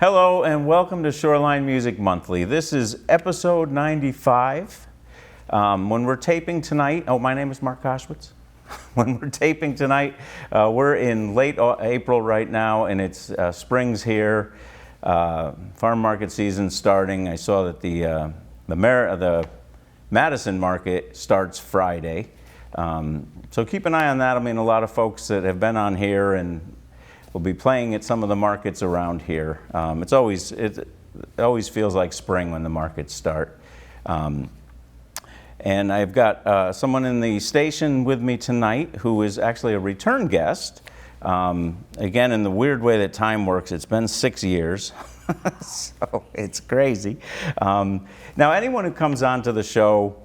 Hello and welcome to Shoreline Music Monthly. This is episode 95. When we're taping tonight, my name is Mark Koshwitz. When we're taping tonight, we're in late April right now, and it's spring's here. Farm market season starting. I saw that the Madison market starts Friday. So keep an eye on that. I mean, a lot of folks that have been on here and will be playing at some of the markets around here. It always feels like spring when the markets start. And I've got someone in the station with me tonight who is actually a return guest. Again, in the weird way that time works, it's been 6 years. So it's crazy. Now, anyone who comes onto the show,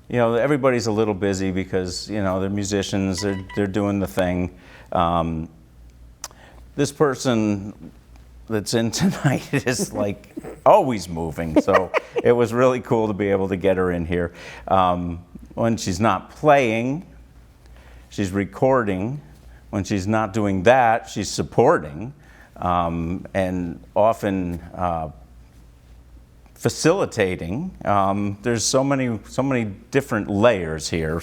you know, everybody's a little busy because, you know, they're musicians, they're doing the thing. This person that's in tonight is like always moving, so it was really cool to be able to get her in here. When she's not playing, she's recording. When she's not doing that, she's supporting, and often facilitating. There's so many different layers here.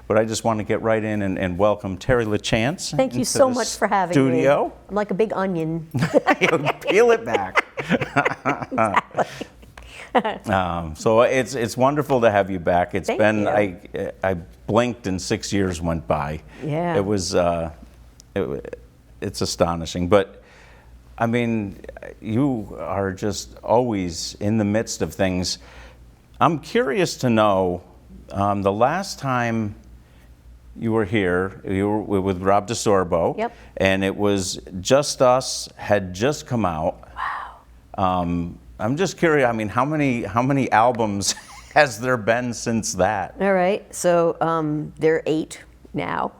But I just want to get right in and welcome Terri Lachance. Thank you so much for having me. I'm like a big onion. Peel it back. So it's wonderful to have you back. It's been I blinked and 6 years went by. Yeah. It was it's astonishing, but. I mean, you are just always in the midst of things. I'm curious to know, the last time you were here, you were with Rob DeSorbo. Yep. And it was Just Us had just come out. Wow. I'm just curious, I mean, how many albums has there been since that? All right, so there are 8 now.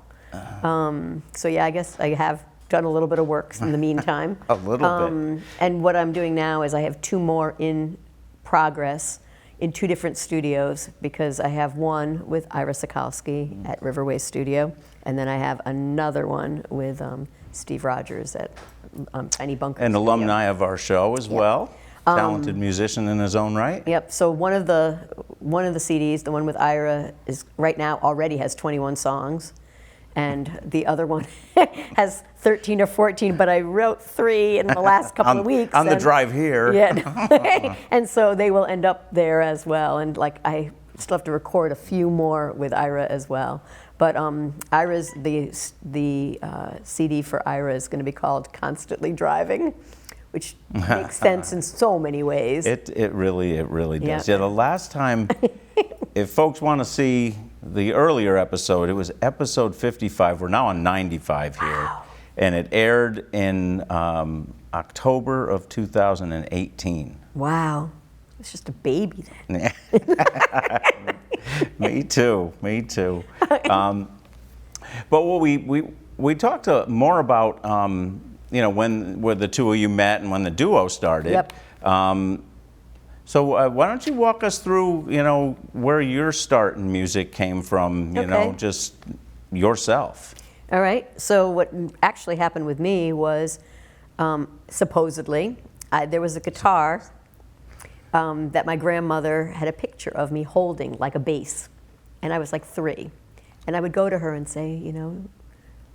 So yeah, I guess I have done a little bit of work in the meantime. A little bit. And what I'm doing now is I have 2 more in progress in 2 different studios, because I have one with Ira Sikowski at Riverway Studio, and then I have another one with Steve Rogers at Tiny Bunker An Studio. alumni of our show as well. Talented musician in his own right. Yep. So one of the CDs, the one with Ira, is right now already has 21 songs. And the other one has 13 or 14, but I wrote 3 in the last couple of weeks. On the drive here. Yeah. And so they will end up there as well. And like I still have to record a few more with Ira as well. But Ira's the CD for Ira is going to be called "Constantly Driving," which makes sense in so many ways. It really does. Yeah. The last time, if folks want to see the earlier episode, it was episode 55. We're now on 95 here. Wow. And it aired in October of 2018. Wow. It's just a baby then. Me too. But what we talked more about, you know, when the 2 of you met and when the duo started. Yep. So why don't you walk us through, you know, where your start in music came from, you know, just yourself. All right. So what actually happened with me was, supposedly, there was a guitar that my grandmother had a picture of me holding, like a bass. And I was like 3. And I would go to her and say, you know,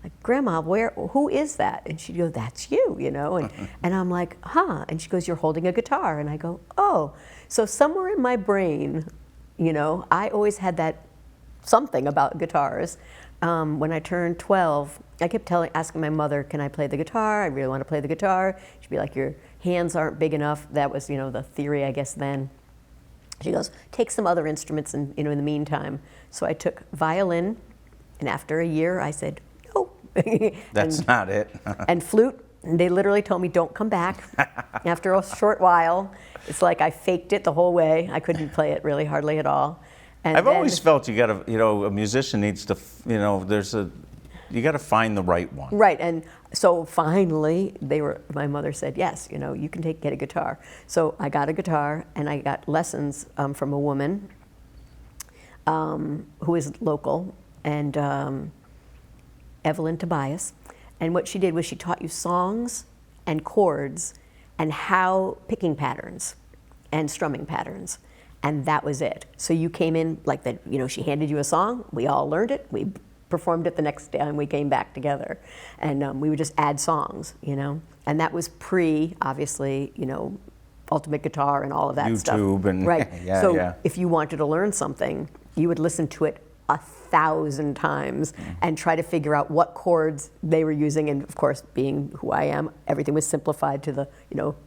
like, "Grandma, who is that?" And she'd go, "That's you," you know. And I'm like, "Huh?" And she goes, "You're holding a guitar." And I go, "Oh." So somewhere in my brain, you know, I always had that something about guitars. When I turned 12, I kept asking my mother, "Can I play the guitar? I really want to play the guitar." She'd be like, "Your hands aren't big enough." That was, you know, the theory, I guess, then. She goes, "Take some other instruments in the meantime." So I took violin, and after a year, I said, "No." That's not it. And flute, and they literally told me, "Don't come back." After a short while, it's like I faked it the whole way. I couldn't play it really hardly at all. And I've always felt you gotta, you know, a musician needs to, you know, you gotta find the right one. Right, and so finally, my mother said, "Yes, you know, you can get a guitar." So I got a guitar, and I got lessons from a woman who is local, and Evelyn Tobias. And what she did was she taught you songs and chords and how picking patterns and strumming patterns. And that was it. So you came in like that, she handed you a song, we all learned it, we performed it the next day and we came back together. And we would just add songs, And that was obviously, ultimate guitar and all of that stuff. YouTube and right. yeah, so yeah. if you wanted to learn something, you would listen to it 1,000 times and try to figure out what chords they were using. And of course, being who I am, everything was simplified to the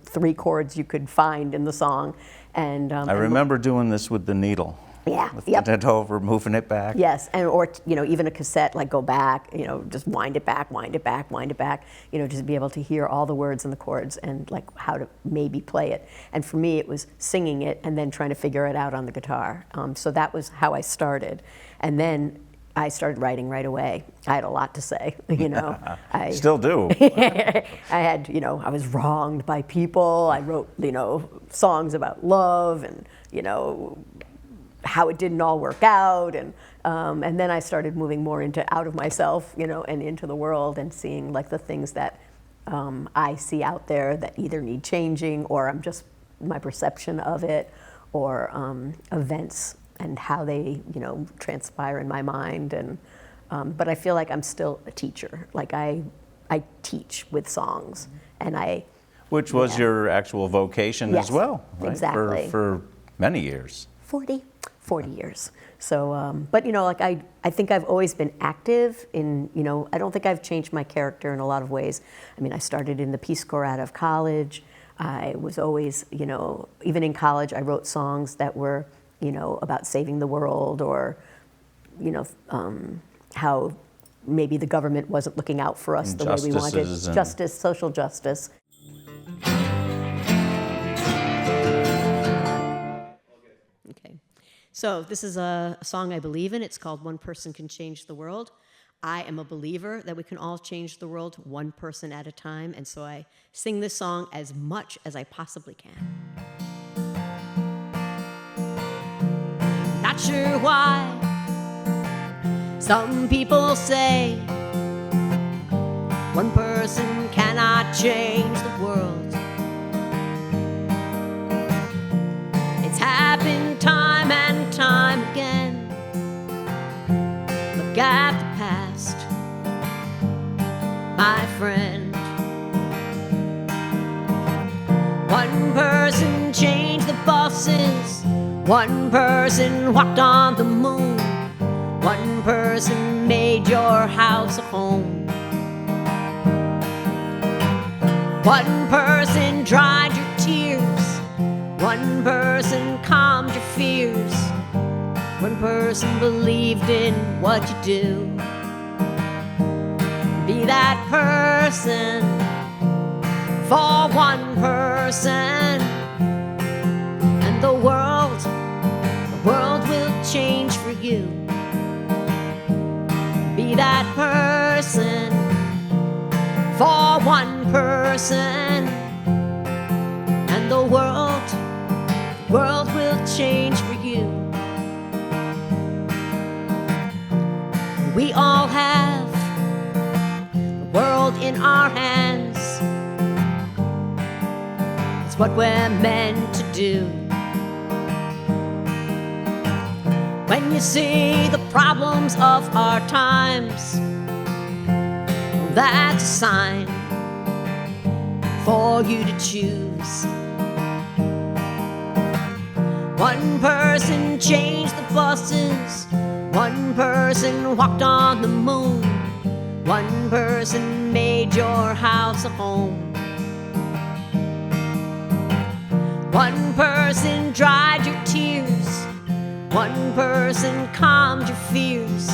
3 chords you could find in the song. And I remember doing this with the needle. Yeah. Lifting it over, moving it back. Yes, and or even a cassette, like go back, just wind it back, wind it back, wind it back, just be able to hear all the words and the chords and like how to maybe play it. And for me, it was singing it and then trying to figure it out on the guitar. So that was how I started, and then I started writing right away. I had a lot to say, I still do. I had, I was wronged by people. I wrote, songs about love and, how it didn't all work out, and then I started moving more out of myself, and into the world and seeing like the things that I see out there that either need changing or I'm just my perception of it, or events and how they transpire in my mind, and but I feel like I'm still a teacher. Like I teach with songs, and which was your actual vocation yes, as well, right? Exactly. For many years. 40 years. So, but I think I've always been active in, I don't think I've changed my character in a lot of ways. I mean, I started in the Peace Corps out of college. I was always, even in college, I wrote songs that were, about saving the world, or, how maybe the government wasn't looking out for us the way we wanted. Justice, social justice. Okay. So this is a song I believe in. It's called One Person Can Change the World. I am a believer that we can all change the world one person at a time, and so I sing this song as much as I possibly can. Not sure why some people say one person cannot change the world. It's happened time and time again. Look at the past, my friend. One person changed the buses. One person walked on the moon. One person made your house a home. One person dried your tears. One person calmed your fears. One person believed in what you do. Be that person for one person, and the world will change for you. Be that person for one person, and the world will change for you. We all have the world in our hands. It's what we're meant to do. When you see the problems of our times, that's a sign for you to choose. One person changed the buses. One person walked on the moon. One person made your house a home. One person dried your tears. One person calmed your fears.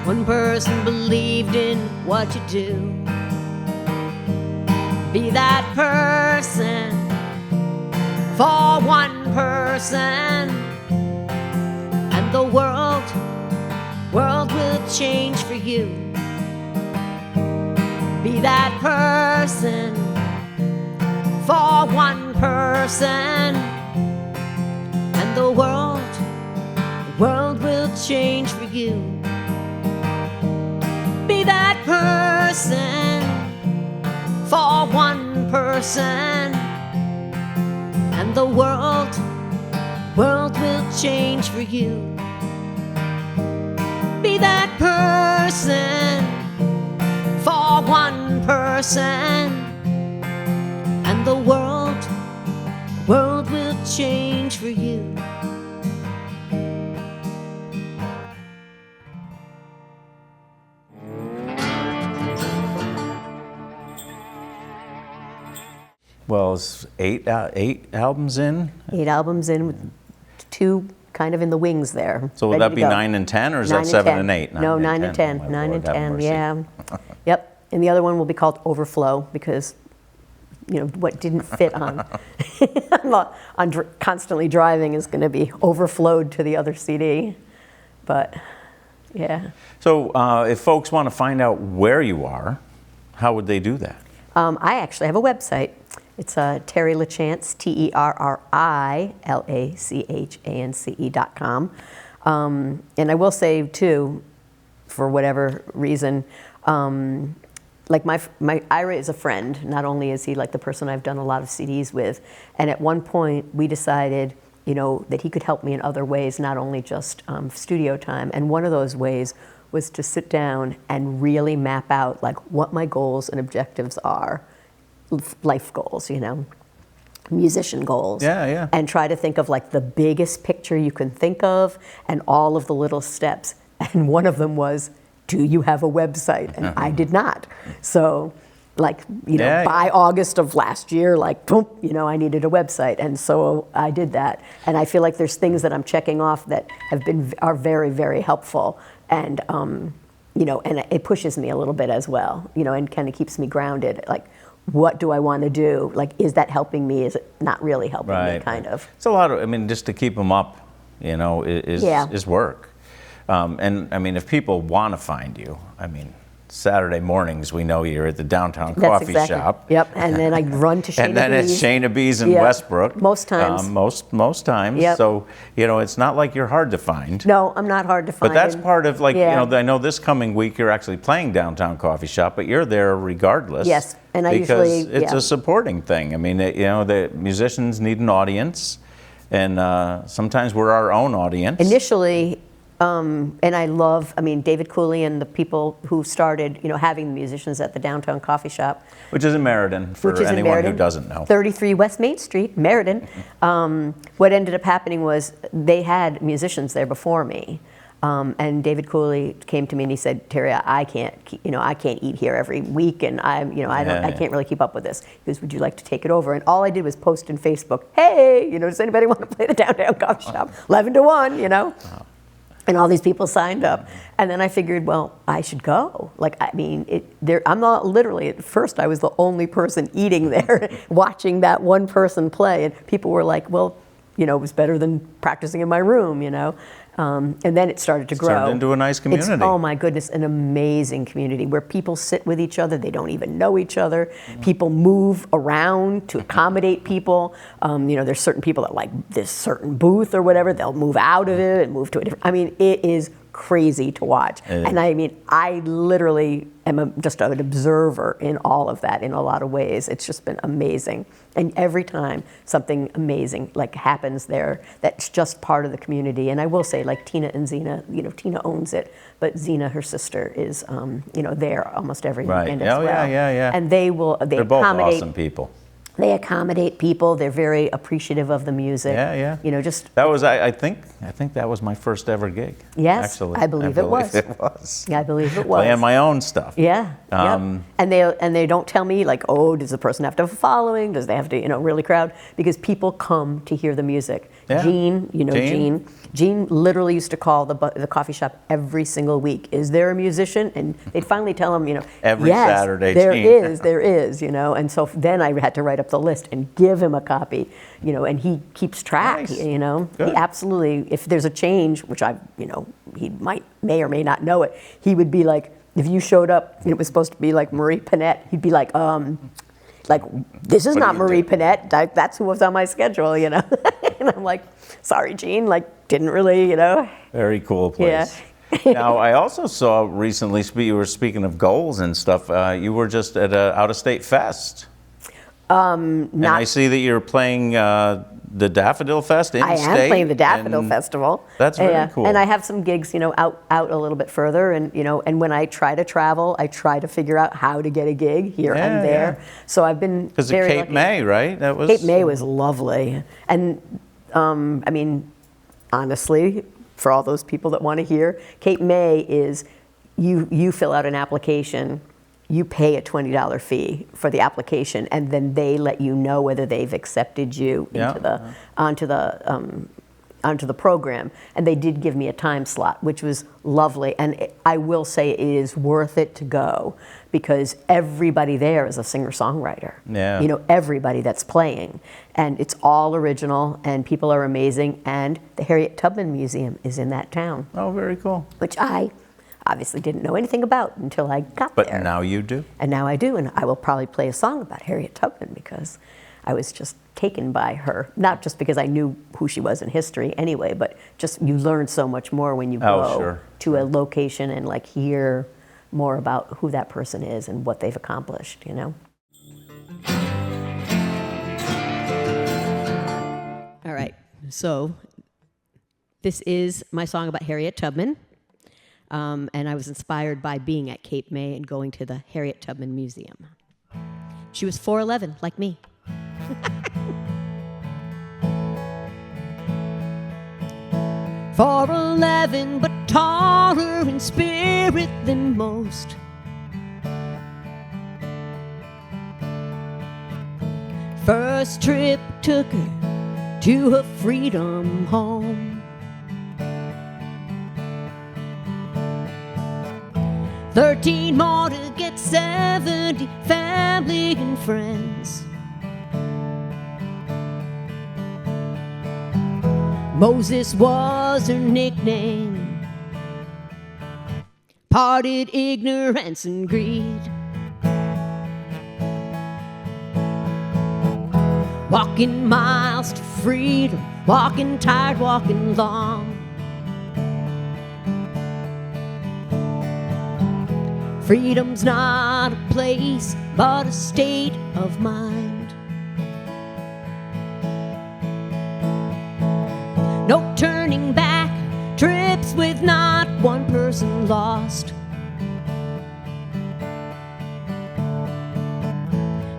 One person believed in what you do. Be that person for one person, and the world will change for you. Be that person for one person, and the world will change for you. Be that person for one person, the world will change for you. Be that person for one person, and the world will change for you. Well, it's eight albums in. 8 albums in, with 2 kind of in the wings there. So would ready that to be go. 9 and 10, or is 9 that 7 10. and 8? No, 9 and 10. Oh, my 9 and Lord, have 10, mercy. yeah. Yep. And the other one will be called Overflow because, you know, what didn't fit on constantly driving is going to be overflowed to the other CD. But yeah. So if folks want to find out where you are, how would they do that? I actually have a website. It's Terri Lachance, TerriLachance.com. And I will say, too, for whatever reason, like my Ira is a friend. Not only is he like the person I've done a lot of CDs with, and at one point we decided, you know, that he could help me in other ways, not only just studio time. And one of those ways was to sit down and really map out like what my goals and objectives are, life goals, you know, musician goals. Yeah, yeah. And try to think of like the biggest picture you can think of and all of the little steps. And one of them was, do you have a website? And I did not. So like, you know, by August of last year, like, boom, you know, I needed a website. And so I did that. And I feel like there's things that I'm checking off that are very, very helpful. And, you know, and it pushes me a little bit as well, you know, and kind of keeps me grounded. Like, what do I want to do? Like, is that helping me? Is it not really helping me, kind of? It's a lot of, I mean, just to keep them up, you know, is work. And, I mean, if people want to find you, I mean, Saturday mornings, we know you're at the downtown coffee shop. Yep, and then I run to Shayna And then it's Shayna B's in Westbrook. Most times. Most times. Yep. So, you know, it's not like you're hard to find. No, I'm not hard to find. But that's part of, like, you know, I know this coming week you're actually playing downtown coffee shop, but you're there regardless. Yes, and I because usually, it's a supporting thing. I mean, you know, the musicians need an audience, and sometimes we're our own audience. Initially, and I love, I mean, David Cooley and the people who started, you know, having the musicians at the downtown coffee shop. Which is in Meriden, for anyone who doesn't know. 33 West Main Street, Meriden. What ended up happening was they had musicians there before me. And David Cooley came to me and he said, Terri, I can't eat here every week, and I can't really keep up with this. He goes, would you like to take it over? And all I did was post in Facebook, hey, you know, does anybody want to play the downtown coffee shop? 11 to 1, you know. And all these people signed up. And then I figured, well, I should go. Like, I mean, I'm not literally, at first I was the only person eating there, watching that one person play. And people were like, well, you know, it was better than practicing in my room, you know. And then it started to grow. Turned into a nice community. Oh my goodness, an amazing community where people sit with each other. They don't even know each other. Mm-hmm. People move around to accommodate people. You know, there's certain people that like this certain booth or whatever. They'll move out of it and move to a different. I mean, it is crazy to watch. And I mean, I literally am just an observer in all of that in a lot of ways. It's just been amazing. And every time something amazing like happens there, that's just part of the community. And I will say, like Tina and Zena, you know, Tina owns it, but Zena, her sister, is, you know, there almost every weekend as well. Yeah. And they're both awesome people. They accommodate people. They're very appreciative of the music. Yeah. You know, just that was I think that was my first ever gig. Yes, actually, I believe it was. Yeah, I believe it was. Playing my own stuff. Yeah. Yep. And they don't tell me like, oh, does the person have to have a following? Does they have to, you know, really crowd? Because people come to hear the music. Yeah. Gene, you know, Gene literally used to call the coffee shop every single week. Is there a musician? And they'd finally tell him, you know, every yes, Saturday. There is, you know. And so then I had to write up the list and give him a copy, you know, and he keeps track, Nice. you know. Good. He absolutely, if there's a change, which you know, he may or may not know it, he would be like, if you showed up and it was supposed to be like Marie Panette, he'd be like, this is not Marie Panette. That's who was on my schedule, you know. And I'm like, sorry, Gene, like, didn't really, you know. Very cool place. Yeah. Now, I also saw recently, you were speaking of goals and stuff, you were just at an out-of-state fest. And I see that you're playing the Daffodil Fest in I state. am playing the Daffodil and Festival. That's very Yeah. cool. And I have some gigs, out a little bit further, and and when I try to travel, I try to figure out how to get a gig here Yeah, and there. yeah. So I've been Because of very Cape lucky. May, right? That was Cape May was lovely, and honestly, for all those people that want to hear, Cape May is you fill out an application. You pay a $20 fee for the application, and then they let you know whether they've accepted you Yeah. onto the program. And they did give me a time slot, which was lovely. And I will say it is worth it to go because everybody there is a singer-songwriter. Yeah. Everybody that's playing, and it's all original, and people are amazing. And the Harriet Tubman Museum is in that town, Oh, very cool. which I obviously didn't know anything about until I got But there. now you do. And now I do, and I will probably play a song about Harriet Tubman because I was just taken by her. Not just because I knew who she was in history anyway, but just you learn so much more when you Oh, go sure. to a location and hear more about who that person is and what they've accomplished, All right, so this is my song about Harriet Tubman. And I was inspired by being at Cape May and going to the Harriet Tubman Museum. She was 4'11", like me. 4'11", but taller in spirit than most. First trip took her to her freedom home. 13 more to get 70, family and friends. Moses was her nickname. Parted ignorance and greed. Walking miles to freedom, walking tired, walking long. Freedom's not a place, but a state of mind. No turning back, trips with not one person lost.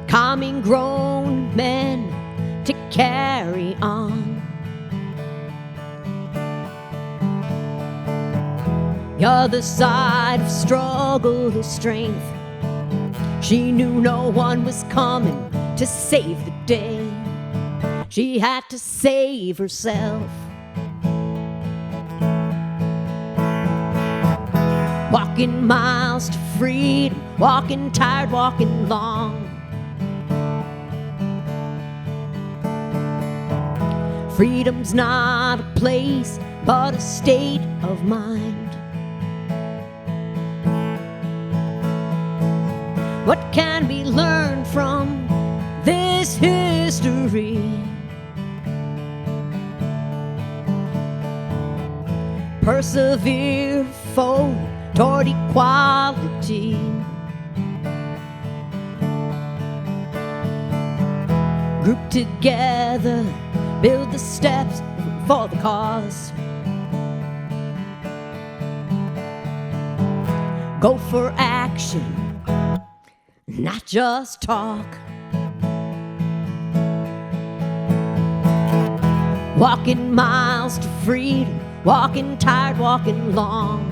Calming grown men to carry on. The other side of struggle is strength. She knew no one was coming to save the day. She had to save herself. Walking miles to freedom, walking tired, walking long. Freedom's not a place, but a state of mind. What can be learned from this history? Persevere forward toward equality. Group together, build the steps for the cause. Go for action, not just talk. Walking miles to freedom, walking tired, walking long.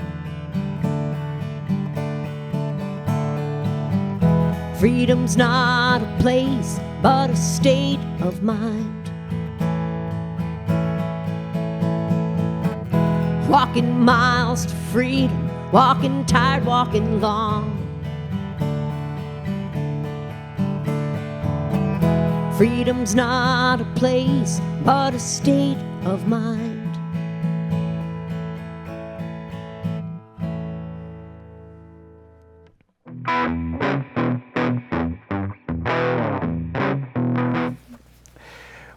Freedom's not a place, but a state of mind. Walking miles to freedom, walking tired, walking long. Freedom's not a place, but a state of mind.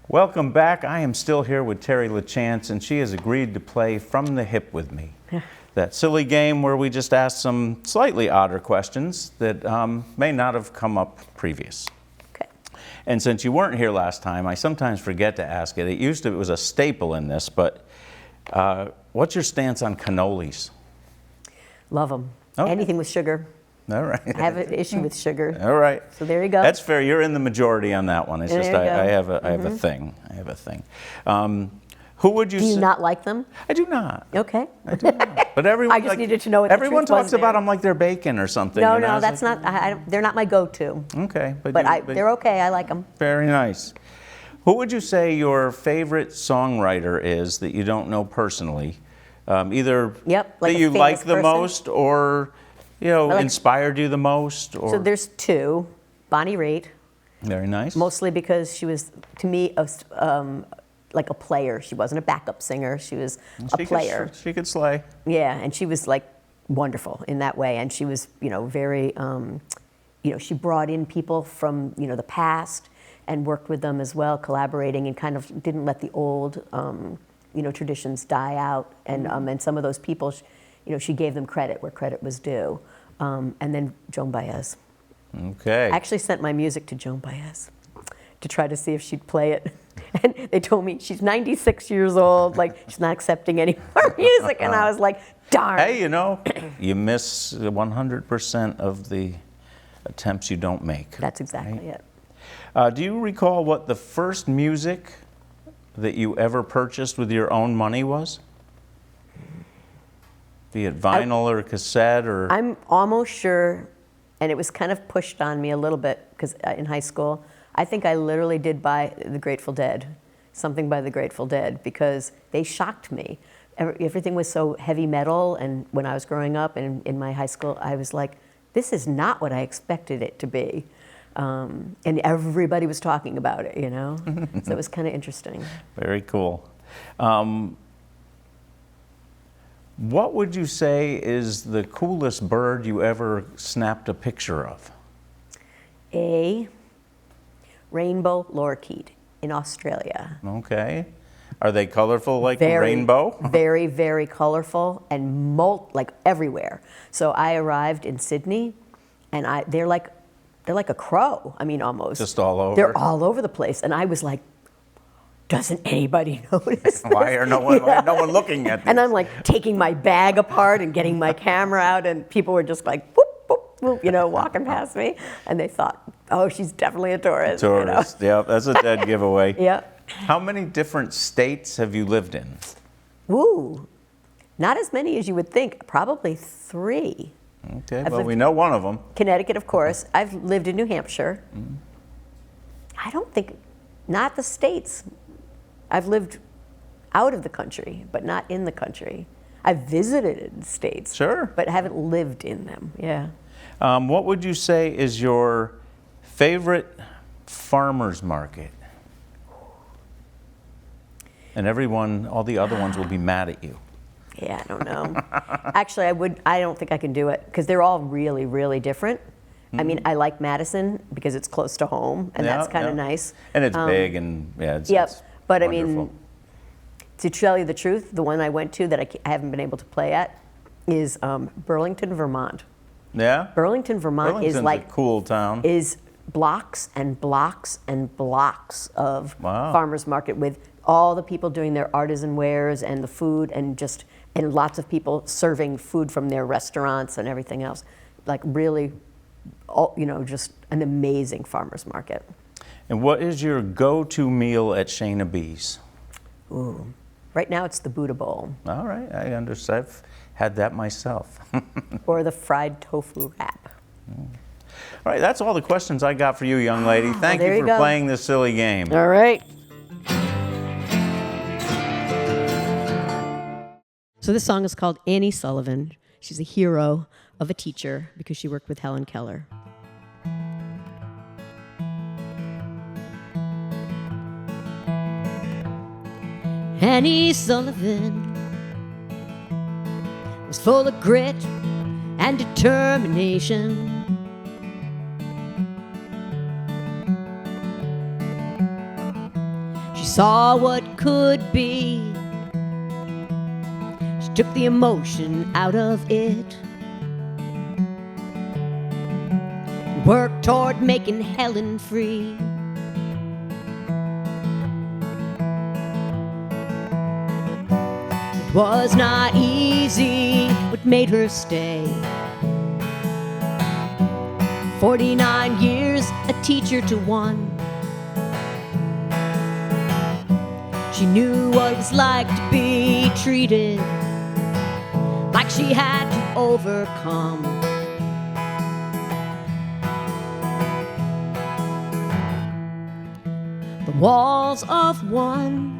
Welcome back. I am still here with Terri Lachance, and she has agreed to play From the Hip with me. That silly game where we just ask some slightly odder questions that may not have come up previous. Okay. And since you weren't here last time, I sometimes forget to ask it. It was a staple in this, but what's your stance on cannolis? Love them. Okay. Anything with sugar. All right. I have an issue with sugar. All right. So there you go. That's fair. You're in the majority on that one. It's There just you I go. have a thing. I have a thing. Who would you Do you say? not like them? I do not. Okay. I do not. But everyone. I just needed to know what the everyone truth was talks about there. them like they're bacon or something. No, you know? no, It's that's like, not. They're not my go-to. Okay, but They're okay. I like them. very nice. Who would you say your favorite songwriter is that you don't know personally? Either Yep, like that a you like famous the person? most, or like- inspired you the most, or So there's two. Bonnie Raitt, very nice. mostly because she was, to me, like a player. She wasn't a backup singer. She was a player. She could slay. Yeah, and she was like wonderful in that way. And she was, very, she brought in people from, the past and worked with them as well, collaborating, and kind of didn't let the old, traditions die out. And some of those people, she gave them credit where credit was due. And then Joan Baez. Okay. I actually sent my music to Joan Baez to try to see if she'd play it. And they told me she's 96 years old, like she's not accepting any more music. And I was like, darn. Hey, you miss 100% of the attempts you don't make. That's exactly right? it. Do you recall what the first music that you ever purchased with your own money was? Be it vinyl or cassette or... I'm almost sure, and it was kind of pushed on me a little bit because in high school, I think I literally did buy the Grateful Dead, something by the Grateful Dead, because they shocked me. Everything was so heavy metal, and when I was growing up and in my high school, I was like, this is not what I expected it to be. And everybody was talking about it, So it was kind of interesting. Very cool. What would you say is the coolest bird you ever snapped a picture of? A rainbow lorikeet in Australia. Okay. Are they colorful like a Very, rainbow? very, very colorful and like everywhere. So I arrived in Sydney, and they're like a crow. I mean, almost. Just all over? They're all over the place, and I was like, doesn't anybody notice? Why are no one looking at this? And I'm like taking my bag apart and getting my camera out, and people were just like, whoop, whoop, whoop, walking past me, and they thought, oh, she's definitely a tourist. Tourist, yeah, that's a dead giveaway. Yeah. How many different states have you lived in? Woo, not as many as you would think. Probably 3. Okay, well, we know one of them. Connecticut, of course. I've lived in New Hampshire. I don't think, not the states. I've lived out of the country, but not in the country. I've visited states, Sure. but haven't lived in them. Yeah. What would you say is your favorite farmer's market? And all the other ones will be mad at you. Yeah, I don't know. Actually, I don't think I can do it because they're all really, really different. I mean, I like Madison because it's close to home, and that's kind of nice. And it's big, and yeah, it's Yep. But wonderful. I mean, to tell you the truth, the one I went to that I haven't been able to play at is Burlington, Vermont. Yeah? Burlington, Vermont Burlington's is like a cool town. is blocks and blocks and blocks of Wow. farmers market with all the people doing their artisan wares and the food and lots of people serving food from their restaurants and everything else. Like really, just an amazing farmers market. And what is your go-to meal at Shayna B's? Ooh, right now it's the Buddha Bowl All right, I understand. I've had that myself. or the fried tofu wrap. All right, that's all the questions I got for you, young lady. Thank there you you for go. playing this silly game. All right. So this song is called Annie Sullivan. She's a hero of a teacher because she worked with Helen Keller. Annie Sullivan was full of grit and determination. She saw what could be. She took the emotion out of it. Worked toward making Helen free. Was not easy what made her stay. 49 years, a teacher to one. She knew what it was like to be treated like she had to overcome. The walls of one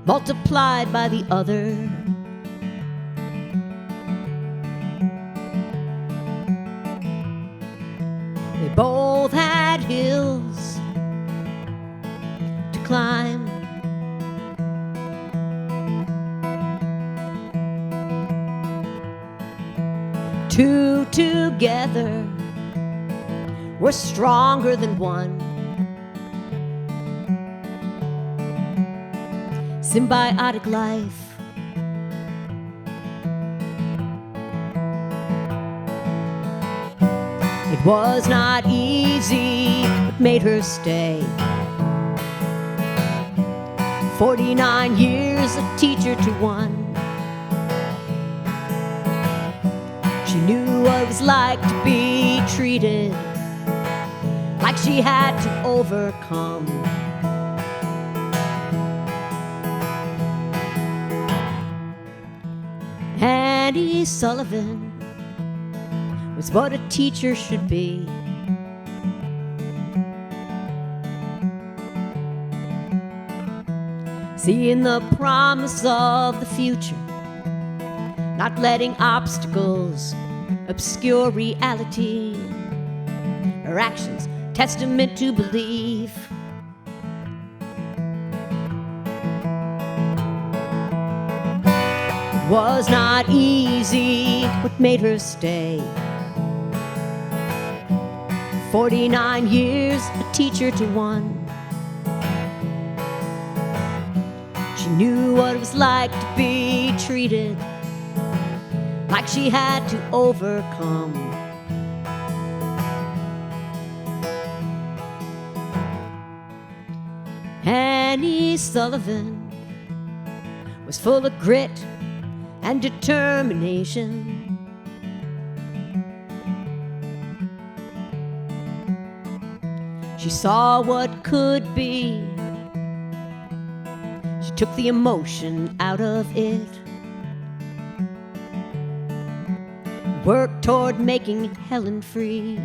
multiplied by the other. They both had hills to climb. Two together were stronger than one. Symbiotic life. It was not easy, but made her stay. 49 years, a teacher to one. She knew what it was like to be treated like she had to overcome. Annie Sullivan was what a teacher should be. Seeing the promise of the future, not letting obstacles obscure reality. Her actions, testament to belief. It was not easy what made her stay. 49 years, a teacher to one. She knew what it was like to be treated like she had to overcome. Annie Sullivan was full of grit and determination. She saw what could be. She took the emotion out of it. Worked toward making Helen free.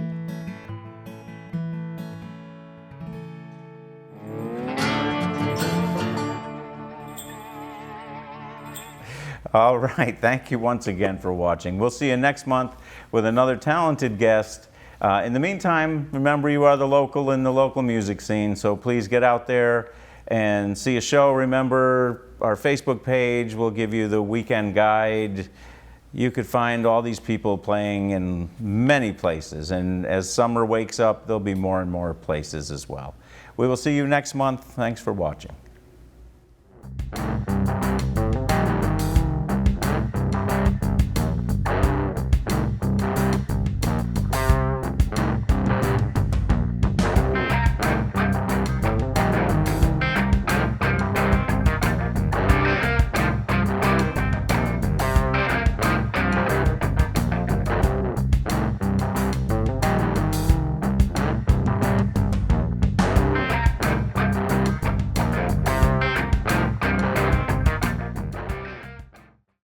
All right, thank you once again for watching. We'll see you next month with another talented guest. In the meantime, remember you are the local in the local music scene, so please get out there and see a show. Remember our Facebook page will give you the weekend guide. You could find all these people playing in many places, and as summer wakes up, there'll be more and more places as well. We will see you next month. Thanks for watching.